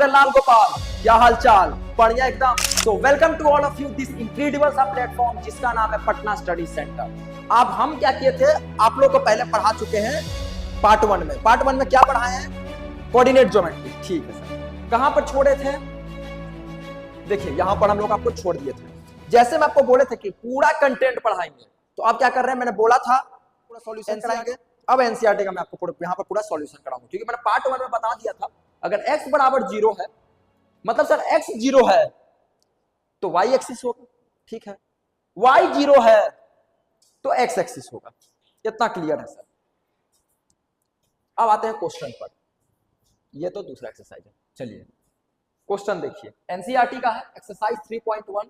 मेरे लाल गोपाल, क्या हाल चाल? बढ़िया एकदम। तो welcome to all of you this incredible सा प्लेटफॉर्म जिसका नाम है पटना स्टडी सेंटर। अब हम क्या किए थे, आप लोग को पहले पढ़ा चुके हैं पार्ट 1 में। पार्ट 1 में क्या पढ़ाए हैं? Coordinate geometry. ठीक है सर, कहां पर छोड़े थे? देखिए यहां पर हम लोग आपको छोड़ दिए थे। जैसे मैं आपको बोले थे कि पूरा कंटेंट पढ़ाएंगे, तो आप क्या कर रहे हैं, मैंने बोला था पूरा सॉल्यूशन कराएंगे। अब एनसीईआरटी का मैं आपको यहाँ पर पूरा सॉल्यूशन कराऊंगा, क्योंकि मैंने पार्ट 1 में बता दिया था अगर x बराबर 0 है, मतलब सर x 0 है तो y एक्सिस होगा। ठीक है, y 0 है तो x एक्सिस होगा। इतना क्लियर है सर। अब आते हैं क्वेश्चन पर। ये तो दूसरा एक्सरसाइज है। चलिए क्वेश्चन देखिए, एनसीईआरटी का है एक्सरसाइज 3.1।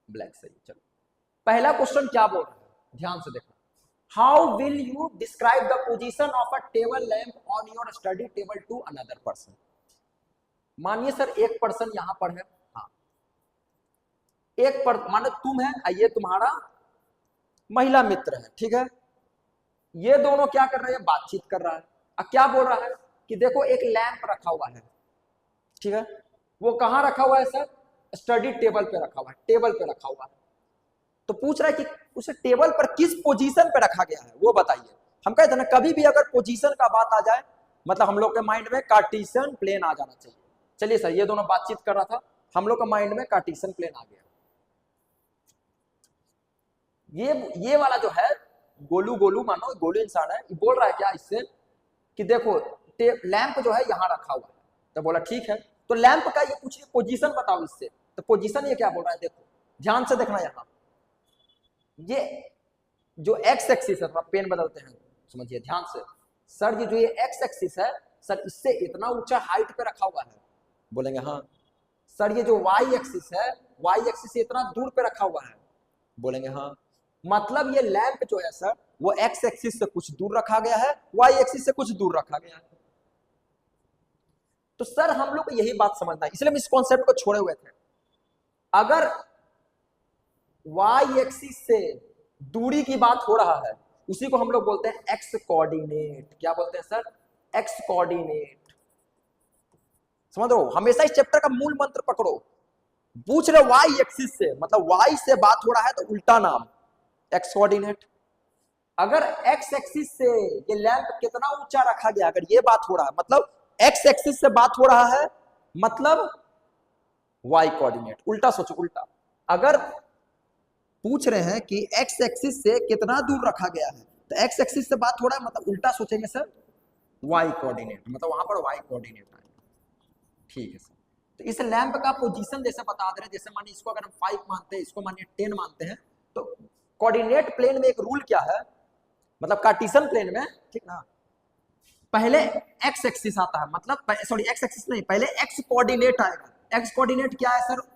ब्लैक सही। चलो पहला क्वेश्चन क्या बोल रहा है, ध्यान से देखो। How will you describe the position of a table lamp on your study table to another person. मानिए सर एक पर्सन यहां पर है, हाँ एक मानो तुम है, ये तुम्हारा महिला मित्र है। ठीक है, ये दोनों क्या कर रहे हैं, बातचीत कर रहा है। अब क्या बोल रहा है कि देखो एक लैंप रखा हुआ है। ठीक है, वो कहां रखा हुआ है सर? स्टडी टेबल पे रखा हुआ है, टेबल पे रखा हुआ है। तो पूछ रहा है कि उसे टेबल पर किस पोजीशन पे रखा गया है वो बताइए। हम कहते हैं ना, कभी भी अगर पोजीशन का बात आ जाए, मतलब हम लोग के माइंड में कार्टेशियन प्लेन आ जाना चाहिए। चलिए सर, ये दोनों बातचीत कर रहा था, हम लोग के माइंड में कार्टेशियन प्लेन आ गया। ये वाला जो है गोलू, मानो गोलू इंसान है, ये बोल रहा है क्या इससे कि देखो लैंप जो है यहाँ रखा हुआ है। तो बोला ठीक है, तो लैंप का ये पूछिए पोजीशन बताओ इससे। तो पोजीशन ये क्या बोल रहा है, देखो ध्यान से देखना। यहाँ ये जो एक्स एक्सिस है, पेन बदलते हैं समझिए ध्यान से। सर ये जो ये एक्स एक्सिस है सर, इससे इतना ऊंचा हाइट पे रखा हुआ है। बोलेंगे हाँ। सर ये जो वाई एक्सिस है, वाई एक्सिस से इतना दूर पे रखा हुआ है। बोलेंगे हाँ। मतलब ये लैंप जो है सर, वो एक्स एक्सिस से कुछ दूर रखा गया है, वाई एक्सिस से कुछ दूर रखा गया है। तो सर हम लोग को यही बात समझना है, इसलिए हम इस कॉन्सेप्ट को छोड़े हुए थे। अगर वाई एक्सिस से दूरी की बात हो रहा है, उसी को हम लोग बोलते हैं एक्स कोऑर्डिनेट। क्या बोलते हैं सर? X coordinate. समझ रहे हो, हमेशा इस चैप्टर का मूल मंत्र पकड़ो। पूछ रहे वाई एक्सिस से, मतलब वाई से बात हो रहा है तो उल्टा नाम एक्स कोऑर्डिनेट। अगर एक्स एक्सिस से ये लैंप कितना ऊंचा रखा गया, अगर ये बात हो रहा है मतलब एक्स एक्सिस से बात हो रहा है, मतलब वाई कोऑर्डिनेट। उल्टा सोचो, उल्टा। अगर पूछ रहे हैं कि एक्स एक्सिस से कितना दूर रखा गया है, तो एक्स एक्सिस से बात हो रहा है, मतलब उल्टा सोचेंगे सर वाई कोऑर्डिनेट, मतलब वहां पर वाई कोऑर्डिनेट आएगा। ठीक है सर, तो इस लैंप का पोजीशन जैसे बता दे रहे हैं, जैसे मानिए इसको अगर हम 5 मानते हैं, इसको मानिए 10 मानते हैं, तो कोऑर्डिनेट प्लेन में एक रूल क्या है, मतलब कार्टेशियन प्लेन में, ठीक ना, पहले एक्स एक्सिस आता है, मतलब सॉरी एक्स एक्सिस नहीं, पहले एक्स कोऑर्डिनेट आएगा। एक्स कोऑर्डिनेट क्या है सर?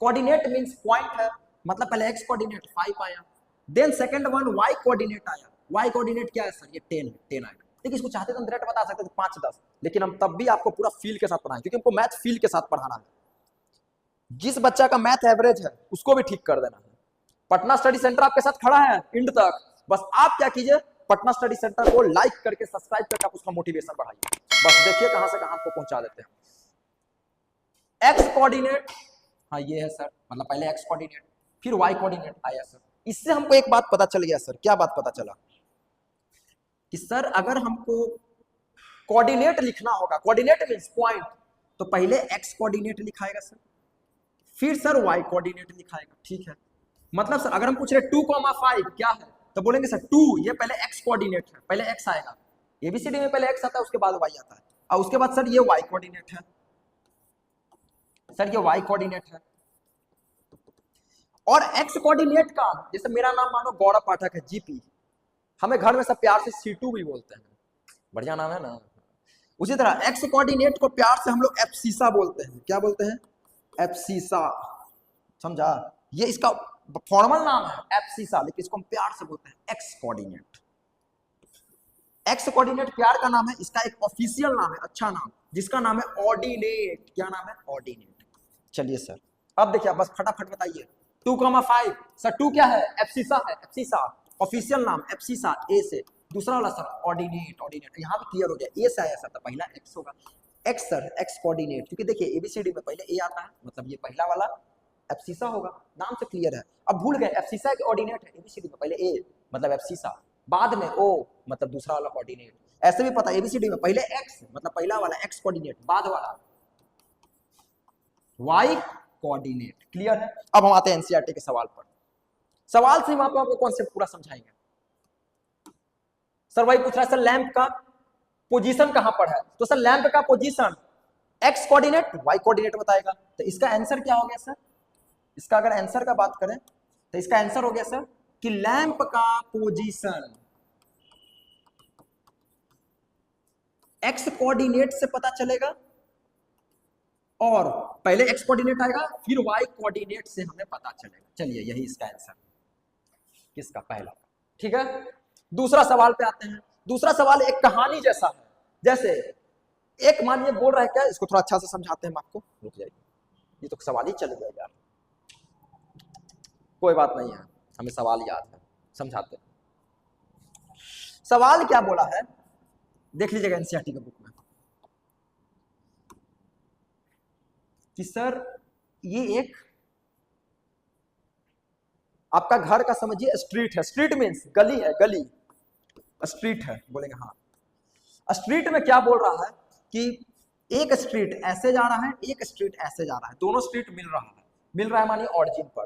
कोऑर्डिनेट मींस पॉइंट है, मतलब पहले एक्स कोऑर्डिनेट 5 आया, then second one y coordinate आया। वाई कोऑर्डिनेट क्या है सर? ये 10 आएगा। ठीक, इसको चाहते तो हम डायरेक्ट बता सकते थे 5 10, लेकिन हम तब भी आपको पूरा फील के साथ पढ़ाएं, क्योंकि हमको मैथ फील के साथ पढ़ाना है। जिस बच्चा का मैथ एवरेज है उसको भी ठीक कर देना है। पटना स्टडी सेंटर आपके साथ खड़ा है इंड तक। बस आप क्या कीजिए, पटना स्टडी सेंटर को लाइक करके सब्सक्राइब करके आप उसका मोटिवेशन बढ़ाइए। बस देखिए कहां से कहां को पहुंचा देते हैं। एक्स कोऑर्डिनेट, हाँ ये है सर, मतलब पहले एक्स कोऑर्डिनेट फिर वाई कोऑर्डिनेट आया सर। इससे हमको एक बात पता चल गया सर। क्या बात पता चला? कि सर अगर हमको कोऑर्डिनेट लिखना होगा, कोऑर्डिनेट मींस पॉइंट, तो पहले एक्स कोऑर्डिनेट लिखाएगा सर, फिर सर वाई कोऑर्डिनेट लिखाएगा। ठीक है, मतलब सर अगर हम पूछ रहे 2,5 क्या है, तो बोलेंगे सर 2, ये पहले एक्स कोऑर्डिनेट है, पहले एक्स आएगा। एबीसीडी में पहले एक्स आता है, उसके बाद वाई आता है, और उसके बाद सर ये वाई कोऑर्डिनेट है। सर ये वाई कोऑर्डिनेट है। और एक्स कोऑर्डिनेट का, जैसे मेरा नाम मानो गौरव पाठक है, जीपी, हमें घर में सब प्यार से सीटू भी बोलते हैं, बढ़िया नाम है ना। उसी तरह एक्स कोऑर्डिनेट को प्यार से हम लोग एप्सीसा बोलते हैं। क्या बोलते हैं? एप्सीसा। समझा? ये इसका फॉर्मल नाम है एप्सीसा, लेकिन इसको हम प्यार से बोलते हैं एक्स कोऑर्डिनेट। एक्स कोऑर्डिनेट प्यार का नाम है, इसका एक ऑफिशियल नाम है, अच्छा नाम, जिसका नाम है ऑर्डिनेट। क्या नाम है? ऑर्डिनेट। चलिए सर अब देखिए, बस फटाफट बताइए। 2,5 सर 2 क्या है? एप्सीसा है, एप्सीसा ऑफिशियल नाम, एप्सीसा ए से। दूसरा वाला सर ऑर्डिनेट, ऑर्डिनेट यहाँ पे क्लियर हो गया, ए से आया सर, पहला एक्स होगा, एक्स सर, एक्स कोऑर्डिनेट, क्योंकि देखिए एबीसीडी में पहले ए आता है, मतलब ये पहला वाला एब्सिसा होगा, नाम से क्लियर है। अब भूल गए एब्सिसा एक ऑर्डिनेट है, एबीसीडी में पहले ए मतलब एब्सिसा, बाद में ओ मतलब दूसरा वाला कोऑर्डिनेट। ऐसे भी पता एबीसीडी में पहले एक्स मतलब पहला वाला एक्स कोऑर्डिनेट, बाद वाला वाई कोऑर्डिनेट। क्लियर है? अब हम आते हैं एनसीईआरटी के सवाल पर। सवाल से वहां पर आपको कॉन्सेप्ट पूरा समझाएंगे। सर वही पूछ रहा है सर लैंप का पोजीशन कहां पर है, तो सर लैंप का position x coordinate y coordinate बताएगा, तो इसका आंसर क्या हो गया सर? इसका अगर आंसर का बात करें तो इसका आंसर हो गया सर कि लैंप का पोजीशन एक्स कोऑर्डिनेट से पता चलेगा, और पहले एक्स कोऑर्डिनेट आएगा फिर वाई कोऑर्डिनेट से हमें पता चलेगा। चलिए यही इसका आंसर किसका, पहला। ठीक है, दूसरा सवाल पे आते हैं। दूसरा सवाल एक कहानी जैसा है, जैसे एक मानिए बोल रहा है, क्या इसको थोड़ा अच्छा से समझाते हैं हम आपको, रुक जाइए, ये तो सवाल ही चल गया यार, कोई बात नहीं है, हमें सवाल याद है, समझाते हैं। सवाल क्या बोला है देख लीजिएगा एनसीईआरटी के बुक में कि सर ये एक आपका घर का समझिए स्ट्रीट है, स्ट्रीट मीन्स गली है, गली, स्ट्रीट है बोलेंगे हाँ। स्ट्रीट में क्या बोल रहा है कि एक स्ट्रीट ऐसे जा रहा है, एक स्ट्रीट ऐसे जा रहा है, दोनों स्ट्रीट मिल रहा है मानिए ऑरिजिन पर।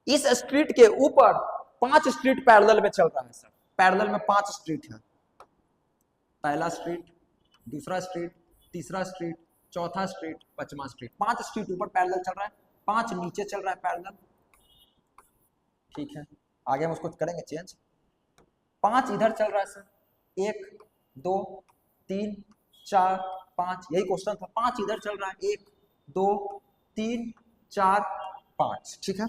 इस स्ट्रीट के ऊपर 5 स्ट्रीट पैरेलल में चल रहा है सर, पैरेलल में 5 स्ट्रीट है, पहला स्ट्रीट, दूसरा स्ट्रीट, तीसरा स्ट्रीट, चौथा स्ट्रीट, पांचवा स्ट्रीट, 5 स्ट्रीट ऊपर पैरेलल चल रहा है, 5 नीचे चल रहा है पैरेलल। ठीक है, आगे हम उसको करेंगे चेंज। 5 इधर चल रहा है सर, 1 2 3 4 5, यही क्वेश्चन था, 5 इधर चल रहा है, 1 2 3 4 5। ठीक है,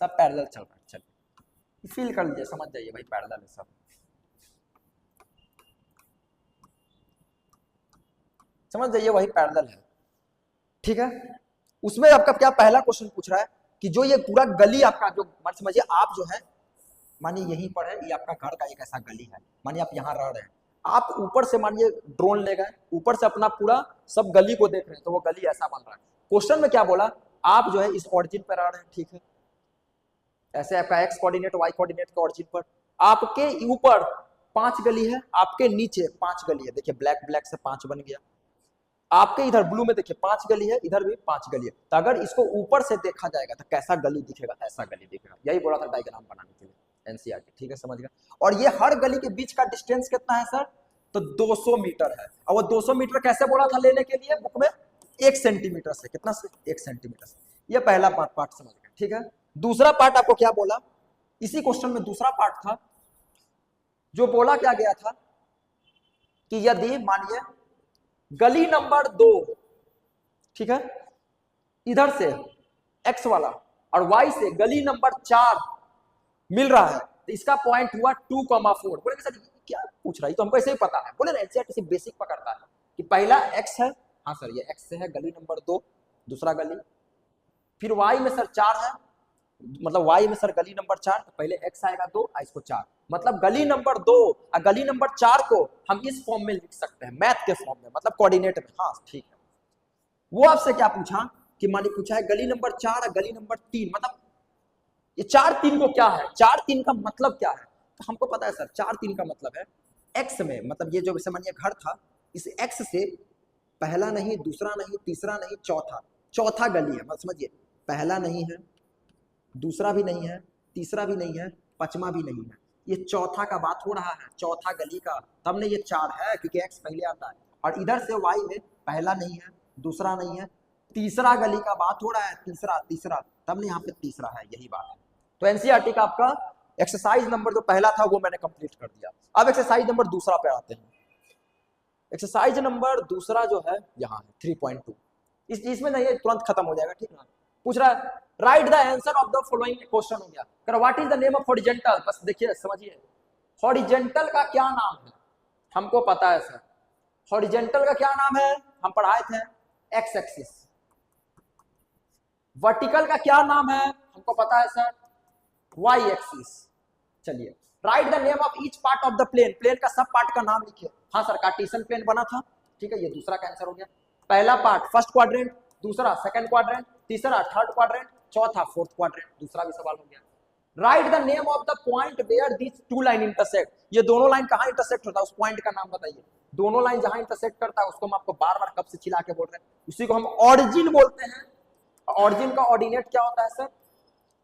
सब पैरेलल चल रहा है। चलिए फील कर लीजिए, समझ जाइए भाई पैरेलल है सब, समझ जाइए वही पैरेलल है। ठीक है, उसमें आपका क्या पहला क्वेश्चन पूछ रहा है कि जो ये पूरा गली आपका जो समझिए आप जो है मानिए यहीं पर है, ये आपका घर का एक ऐसा गली है, मानिए आप यहाँ रह रहे हैं, आप ऊपर से मानिए ड्रोन ले गए, ऊपर से अपना पूरा सब गली को देख रहे हैं, तो वो गली ऐसा बन रहा है। क्वेश्चन में क्या बोला, आप जो है इस ऑरिजिन पर रह रहे हैं, ठीक है, ऐसे आपका एक्स कोऑर्डिनेट वाई कोऑर्डिनेट के ऑरिजिन पर, आपके ऊपर 5 गली है, आपके नीचे 5 गली है, देखिए ब्लैक ब्लैक से 5 बन गया, आपके इधर ब्लू में देखिए 5 गली है, इधर भी 5 गली है, तो अगर इसको ऊपर से देखा जाएगा तो कैसा गली दिखेगा, ऐसा गली दिखेगा, यही बोला था डायग्राम बनाने के लिए एनसीईआरटी। ठीक है, समझ गया। और ये हर गली के बीच का डिस्टेंस कितना है सर, तो 200 मीटर है, और वो 200 मीटर कैसे बोला था लेने के लिए बुक में, 1 सेंटीमीटर से, कितना से 1 सेंटीमीटर से। ये पहला पार्ट समझ गए। ठीक है, दूसरा पार्ट आपको क्या बोला, इसी क्वेश्चन में दूसरा पार्ट था जो बोला क्या गया था कि यदि मानिए गली नंबर 2, ठीक है, इधर से एक्स वाला और वाई से गली नंबर 4 मिल रहा है, तो इसका पॉइंट हुआ 2,4। बोले सर क्या पूछ रहा है, तो हमको ऐसे ही पता है, बोले ना एनसीईआरटी से बेसिक पकड़ता है कि पहला एक्स है, हाँ सर ये एक्स से है गली नंबर 2, दूसरा गली, फिर वाई में सर 4 है, मतलब वाई में सर गली नंबर 4, तो पहले एक्स आएगा 2 इसको 4, मतलब गली नंबर 2 और गली नंबर 4 को हम इस फॉर्म में लिख सकते हैं, मैथ के फॉर्म में, मतलब कोऑर्डिनेट में। हाँ ठीक है, वो आपसे क्या पूछा कि मानी पूछा है गली नंबर 4 और गली नंबर 3, मतलब ये 4-3 को क्या है, 4-3 का मतलब क्या है, तो हमको पता है सर 4-3 का मतलब है एक्स में, मतलब ये जो मानिए घर था, इस एक्स से पहला नहीं, दूसरा नहीं, तीसरा नहीं, चौथा गली है, मतलब समझिए पहला नहीं है, दूसरा भी नहीं है, तीसरा भी नहीं है, पांचवा भी नहीं है, ये चौथा का बात हो रहा है, चौथा गली का, तब ने ये 4 है क्योंकि एक्स पहले आता है, और इधर से वाई में पहला नहीं है, दूसरा नहीं है, तीसरा गली का बात हो रहा है, तीसरा तब ने यहाँ पे तीसरा है, यही बात है। तो एनसीईआरटी का आपका एक्सरसाइज नंबर जो पहला था वो मैंने कंप्लीट कर दिया। अब एक्सरसाइज नंबर दूसरा पे आते हैं। एक्सरसाइज नंबर दूसरा जो है यहाँ है 3.2, इसमें नहीं है, तुरंत खत्म हो जाएगा, ठीक है। पूछ रहा है right the answer of the following, question हो गया, कर what is the name of horizontal, बस देखिए समझिए हॉरिजॉन्टल का क्या नाम है, हमको पता है सर, हॉरिजॉन्टल का क्या नाम है, हम पढ़ाए थे एक्स एक्सिस। वर्टिकल का क्या नाम है हमको पता है सर, वाई एक्सिस। चलिए right the name of each part of the plane, plane का सब पार्ट का नाम लिखिए। हाँ सर कार्टेशियन प्लेन बना था, ठीक है, ये दूसरा का आंसर हो गया। पहला पार्ट फर्स्ट क्वाड्रेंट, दूसरा सेकंड क्वाड्रेंट, तीसरा थर्ड क्वाड्रेंट, चौथा फोर्थ क्वाड्रेंट, दूसरा भी सवाल हो गया। Right the name of the point where this two line intersect, ये दोनों लाइन कहां इंटरसेक्ट होता है उस पॉइंट का नाम बताइए। दोनों लाइन जहां इंटरसेक्ट करता है उसको हम आपको बार बार कब से चिल्ला के बोल रहे हैं, उसी को हम ऑरिजिन बोलते हैं। ऑरिजिन का ऑर्डिनेट क्या होता है सर,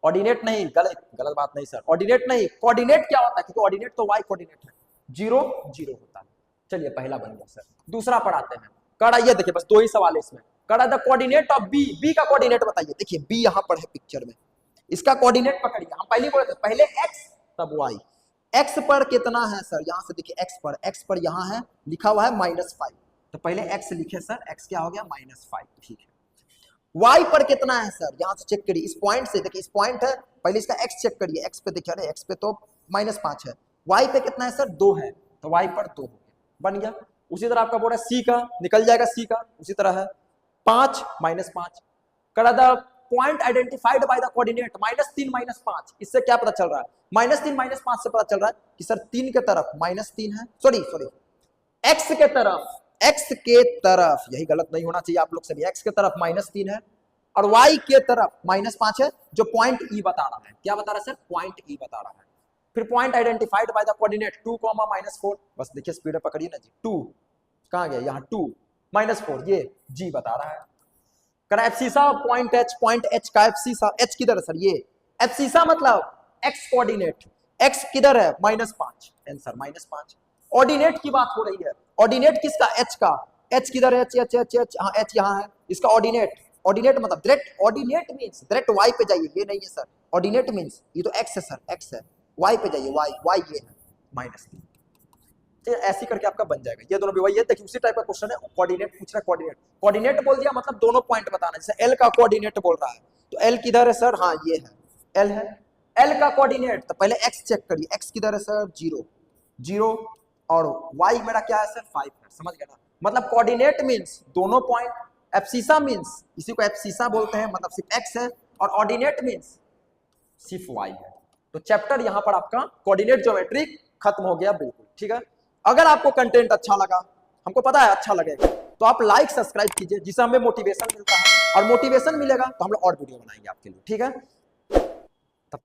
ऑर्डिनेट नहीं, गलत बात नहीं सर, ऑर्डिनेट नहीं, कोऑर्डिनेट क्या होता है, क्योंकि ऑर्डिनेट तो वाई कोऑर्डिनेट है, 0 0 होता है। चलिए पहला बन गया सर, दूसरा पढ़ाते हैं। कड़ा ये देखिए बस 2 ही सवाल है इसमें। कड़ा the coordinate of B, B का कोऑर्डिनेट बताइए। देखिए बी यहां पर है पिक्चर में, इसका कोऑर्डिनेट पकड़िए। हम पहले बोले थे पहले x तब y। x पर कितना है सर, यहां से देखिए x पर यहां है लिखा हुआ है -5, तो पहले x लिखे सर, x क्या हो गया -5, ठीक है। y पर कितना है सर, यहां से चेक करिए, इस पॉइंट से देखिए, इस पॉइंट है, पहले इसका x चेक करिए, x पे देखिए, अरे x पे तो -5 है, y पे कितना है सर 2 है, तो y पर 2 हो गया, बन गया। उसी तरह आपका बोल रहा है c का, निकल जाएगा c का, उसी तरह है 5 -5। करा the point identified by the coordinate -3 -5, इससे क्या पता चल रहा है, -3 -5 से पता चल रहा है कि सर 3 के तरफ -3 है, सॉरी x के तरफ, यही गलत नहीं होना चाहिए आप लोग से भी, x के तरफ -3 है और y के तरफ -5 है, जो पॉइंट E बता रहा है। क्या बता रहा है सर, पॉइंट E बता रहा है। फिर point identified by the coordinate 2, -4, बस देखिए स्पीड पकड़िए ना जी, 2 कहां गया, यहाँ 2 -4, ये G बता रहा है। करा एब्सिसा पॉइंट H का एब्सिसा, H किधर है सर, ये एब्सिसा मतलब x कोऑर्डिनेट, x किधर है -5, आंसर -5। ऑर्डिनेट की बात हो रही है, ऑर्डिनेट किसका, h का, h किधर है, h हाँ h यहाँ है, इसका ऑर्डिनेट मतलब direct, ordinate means direct y पे जाइए, ये नहीं है सर, ऑर्डिनेट मींस ये तो x है सर, x है, y पे जाइए, y ये है -3। तो ऐसे करके आपका बन जाएगा, ये दोनों भी वही है। देखिए उसी टाइप का क्वेश्चन है, कोऑर्डिनेट पूछ रहा है, कोऑर्डिनेट बोल दिया मतलब दोनों पॉइंट बताना, जैसे एल का कोऑर्डिनेट बोल रहा है तो एल किधर है सर, हाँ ये है, एल है, एल का कोऑर्डिनेट, तो पहले एक्स चेक करिए, एक्स किधर है सर 0 और वाई मेरा क्या है सर 5 है, समझ गए ना। मतलब कोऑर्डिनेट मींस दोनों पॉइंट, एब्सिसा मींस इसी को एब्सिसा बोलते हैं, मतलब सिर्फ एक्स है, और ऑर्डिनेट मींस सिर्फ वाई है। तो चैप्टर यहां पर आपका कोऑर्डिनेट ज्योमेट्री खत्म हो गया, बिल्कुल ठीक है। अगर आपको कंटेंट अच्छा लगा, हमको पता है अच्छा लगेगा, तो आप लाइक सब्सक्राइब कीजिए, जिससे हमें मोटिवेशन मिलता है, और मोटिवेशन मिलेगा तो हम लोग और वीडियो बनाएंगे आपके लिए, ठीक है।